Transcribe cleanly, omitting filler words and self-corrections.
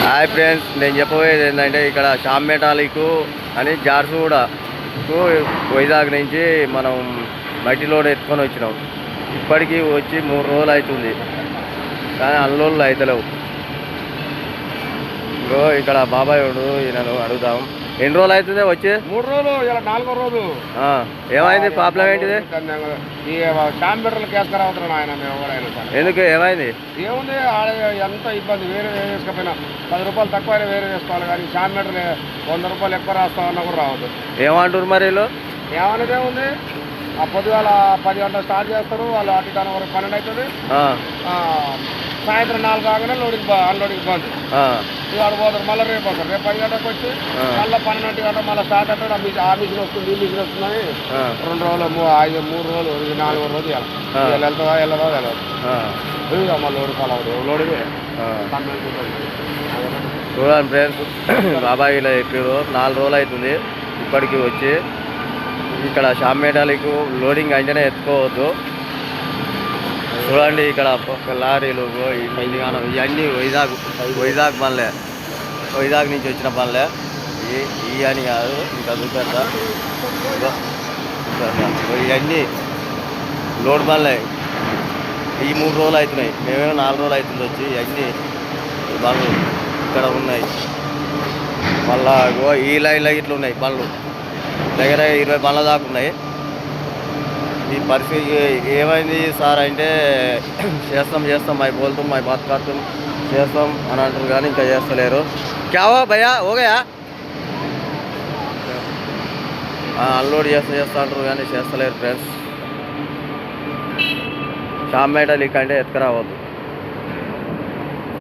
Hi friends, నేను చెప్పబోయేది ఏంటంటే ఇక్కడ శ్యామ్ మెటాలిక్ అని జార్సుగూడకు వైజాగ్ నుంచి మనం మట్టి లోడ్ ఎత్తుకొని వచ్చినాం. ఇప్పటికీ వచ్చి 3 రోజులు అవుతుంది, కానీ అన్లోడ్లు అవుతలేవు. ఇంకో ఇక్కడ బాబాయ్ ఈయనను అడుగుదాం. ఎన్ని రోజులు అవుతుంది వచ్చి? 3 రోజులు, ఇలా 4వ రోజు. ఏమైంది? ప్రాబ్లం ఏంటిది? ఈ శ్యామ్ మెటల్కి వేసుకురావుతున్నాను ఆయన. మేము ఎవరైనా సరే ఎందుకు ఏమైంది? ఏముంది, ఎంత ఇబ్బంది. వేరే వేసుకోకపోయినా 10 రూపాయలు తక్కువ వేరే వేసుకోవాలి, కానీ శ్యామ్ మెటల్ 100 రూపాయలు ఎక్కువ రాస్తామన్నా కూడా రావద్దు. ఏమంటారు మరి వీళ్ళు? ఏమనేది ఏముంది, ఆ పొద్దుగాల 10 గంటలు స్టార్ట్ చేస్తారు, వాళ్ళు అటు ఇటు వరకు 12 అవుతుంది. సాయంత్రం 4 కాగానే అన్లోడింగ్ బంద్. ఇవాడు పోతారు, మళ్ళీ రేపు వస్తారు. రేపు 10 గంటలకు వచ్చి మళ్ళీ 12 గంటలు మళ్ళీ స్టార్ట్ అవుతాడు. ఆ మిషన్ వస్తుంది, ఈ మిషన్ వస్తుందని 2 రోజులు 3 రోజులు, 4వ రోజు వెళ్తుందా వెళ్ళదా తెలియదు. మళ్ళీ లోడి చూడండి ఫ్రెండ్స్, బాబాయ్ ఇలా చెప్పారు. 4 రోజులు అవుతుంది ఇప్పటికి వచ్చి. ఇక్కడ శ్యామ్ మెటాలిక్ లోడింగ్ అంటేనే ఎత్తుకోవద్దు. చూడండి ఇక్కడ లారీలు ఇవన్నీ వైజాగ్ పనులే, వైజాగ్ నుంచి వచ్చిన పనులే. ఈ అని కాదు, ఇంకా చూపెడతా. ఇవన్నీ లోడ్ పనులే. ఈ 3 రోజులు అవుతున్నాయి, మేమేమో 4 రోజులు అవుతుంది వచ్చి. ఇవన్నీ బండ్లు ఇక్కడ ఉన్నాయి. మళ్ళా ఈ లైన్లో ఇట్లా ఉన్నాయి బండ్లు, దగ్గర 20 బండ్ల దాకా ఉన్నాయి. ఈ పరిస్థితి ఏమైంది సార్ అంటే, చేస్తాం మై బోల్తాం మై బాత్ కాడతాం చేస్తాం అని అంటారు, కానీ ఇంకా చేస్తలేరు. క్యావా భయ్యా ఓగయా అన్లోడ్ చేస్తా అంటారు, కానీ చేస్తలేరు ఫ్రెండ్స్. శ్యామ్ మెటాలిక్ అంటే ఎత్తుకురావద్దు.